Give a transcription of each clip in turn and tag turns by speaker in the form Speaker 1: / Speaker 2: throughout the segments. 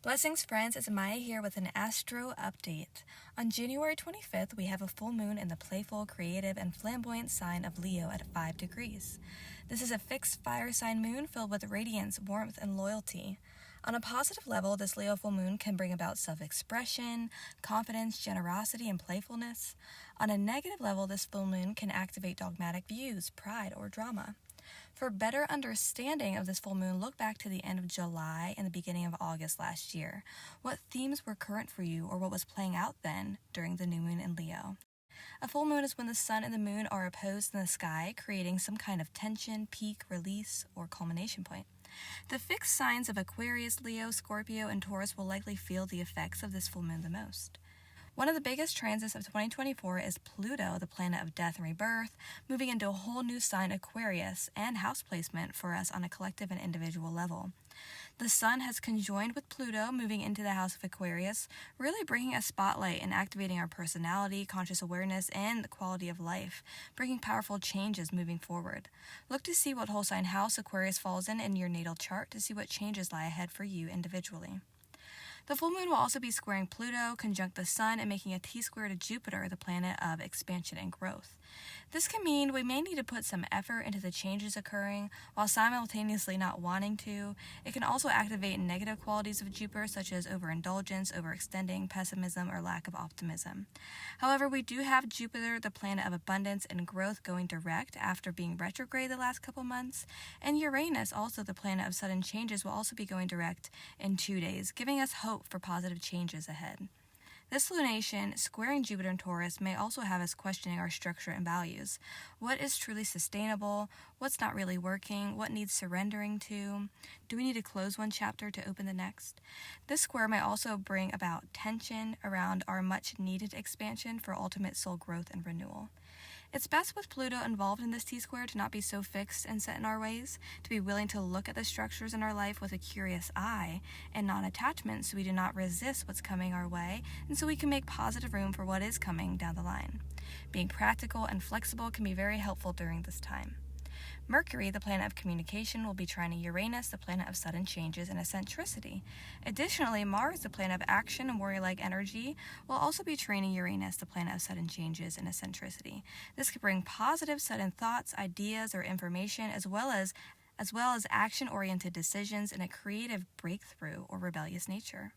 Speaker 1: Blessings, friends. It's Maia here with an Astro update. On January 25th, we have a full moon in the playful, creative, and flamboyant sign of Leo at 5 degrees. This is a fixed fire sign moon filled with radiance, warmth, and loyalty. On a positive level, this Leo full moon can bring about self-expression, confidence, generosity, and playfulness. On a negative level, this full moon can activate dogmatic views, pride, or drama. For better understanding of this full moon, look back to the end of July and the beginning of August last year. What themes were current for you, or what was playing out then during the new moon in Leo? A full moon is when the sun and the moon are opposed in the sky, creating some kind of tension, peak, release, or culmination point. The fixed signs of Aquarius, Leo, Scorpio, and Taurus will likely feel the effects of this full moon the most. One of the biggest transits of 2024 is Pluto, the planet of death and rebirth, moving into a whole new sign, Aquarius, and house placement for us on a collective and individual level. The sun has conjoined with Pluto, moving into the house of Aquarius, really bringing a spotlight and activating our personality, conscious awareness, and the quality of life, bringing powerful changes moving forward. Look to see what whole sign house Aquarius falls in your natal chart to see what changes lie ahead for you individually. The full moon will also be squaring Pluto, conjunct the sun, and making a T-square to Jupiter, the planet of expansion and growth. This can mean we may need to put some effort into the changes occurring while simultaneously not wanting to. It can also activate negative qualities of Jupiter, such as overindulgence, overextending, pessimism, or lack of optimism. However, we do have Jupiter, the planet of abundance and growth, going direct after being retrograde the last couple months, and Uranus, also the planet of sudden changes, will also be going direct in 2 days, giving us hope for positive changes ahead. This lunation, squaring Jupiter and Taurus, may also have us questioning our structure and values. What is truly sustainable? What's not really working? What needs surrendering to? Do we need to close one chapter to open the next? This square may also bring about tension around our much-needed expansion for ultimate soul growth and renewal. It's best with Pluto involved in this T-square to not be so fixed and set in our ways, to be willing to look at the structures in our life with a curious eye and non-attachment so we do not resist what's coming our way and so we can make positive room for what is coming down the line. Being practical and flexible can be very helpful during this time. Mercury, the planet of communication, will be trining Uranus, the planet of sudden changes and eccentricity. Additionally, Mars, the planet of action and warrior-like energy, will also be trining Uranus, the planet of sudden changes and eccentricity. This could bring positive sudden thoughts, ideas, or information, as well as action-oriented decisions in a creative breakthrough or rebellious nature.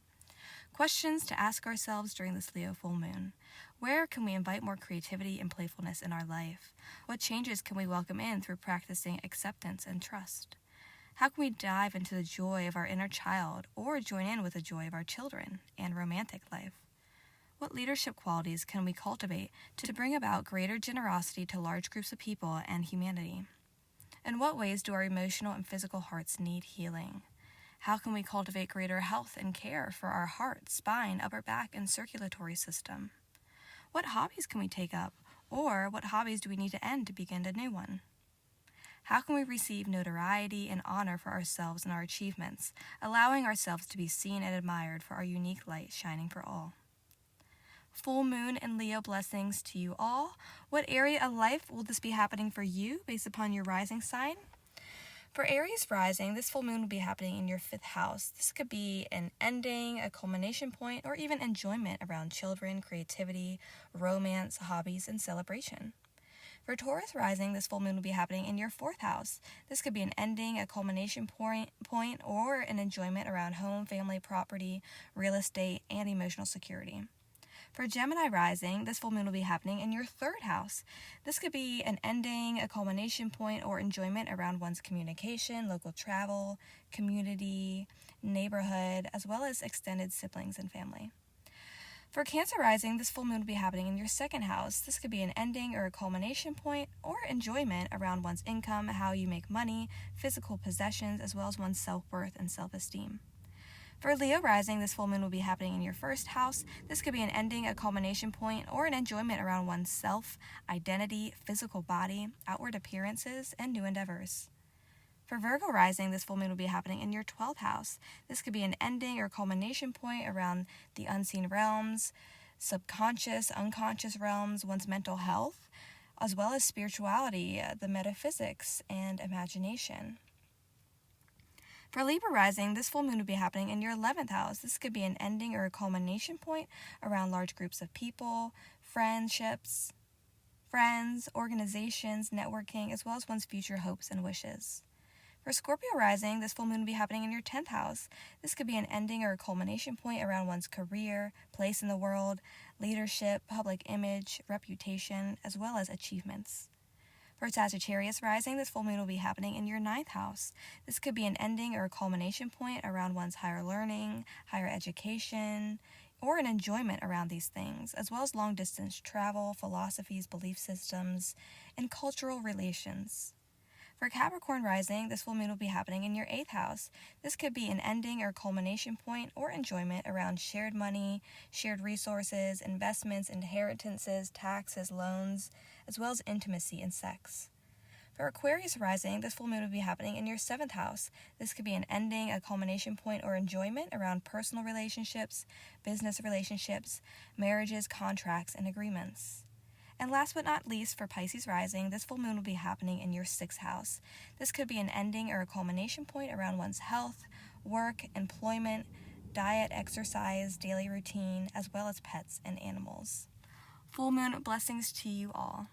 Speaker 1: Questions to ask ourselves during this Leo full moon. Where can we invite more creativity and playfulness in our life? What changes can we welcome in through practicing acceptance and trust? How can we dive into the joy of our inner child or join in with the joy of our children and romantic life? What leadership qualities can we cultivate to bring about greater generosity to large groups of people and humanity? In what ways do our emotional and physical hearts need healing? How can we cultivate greater health and care for our heart, spine, upper back, and circulatory system? What hobbies can we take up, or what hobbies do we need to end to begin a new one? How can we receive notoriety and honor for ourselves and our achievements, allowing ourselves to be seen and admired for our unique light shining for all? Full moon and Leo blessings to you all. What area of life will this be happening for you based upon your rising sign? For Aries rising, this full moon will be happening in your 5th house. This could be an ending, a culmination point, or even enjoyment around children, creativity, romance, hobbies, and celebration. For Taurus rising, this full moon will be happening in your 4th house. This could be an ending, a culmination point, or an enjoyment around home, family, property, real estate, and emotional security. For Gemini rising, this full moon will be happening in your 3rd house. This could be an ending, a culmination point, or enjoyment around one's communication, local travel, community, neighborhood, as well as extended siblings and family. For Cancer rising, this full moon will be happening in your 2nd house. This could be an ending or a culmination point or enjoyment around one's income, how you make money, physical possessions, as well as one's self-worth and self-esteem. For Leo rising, this full moon will be happening in your 1st house. This could be an ending, a culmination point, or an enjoyment around one's self, identity, physical body, outward appearances, and new endeavors. For Virgo rising, this full moon will be happening in your 12th house. This could be an ending or culmination point around the unseen realms, subconscious, unconscious realms, one's mental health, as well as spirituality, the metaphysics, and imagination. For Libra rising, this full moon will be happening in your 11th house. This could be an ending or a culmination point around large groups of people, friendships, friends, organizations, networking, as well as one's future hopes and wishes. For Scorpio rising, this full moon will be happening in your 10th house. This could be an ending or a culmination point around one's career, place in the world, leadership, public image, reputation, as well as achievements. For Sagittarius rising, this full moon will be happening in your 9th house. This could be an ending or a culmination point around one's higher learning, higher education, or an enjoyment around these things, as well as long-distance travel, philosophies, belief systems, and cultural relations. For Capricorn rising, this full moon will be happening in your 8th house. This could be an ending or culmination point or enjoyment around shared money, shared resources, investments, inheritances, taxes, loans, as well as intimacy and sex. For Aquarius rising, this full moon will be happening in your 7th house. This could be an ending, a culmination point, or enjoyment around personal relationships, business relationships, marriages, contracts, and agreements. And last but not least, for Pisces rising, this full moon will be happening in your 6th house. This could be an ending or a culmination point around one's health, work, employment, diet, exercise, daily routine, as well as pets and animals. Full moon blessings to you all.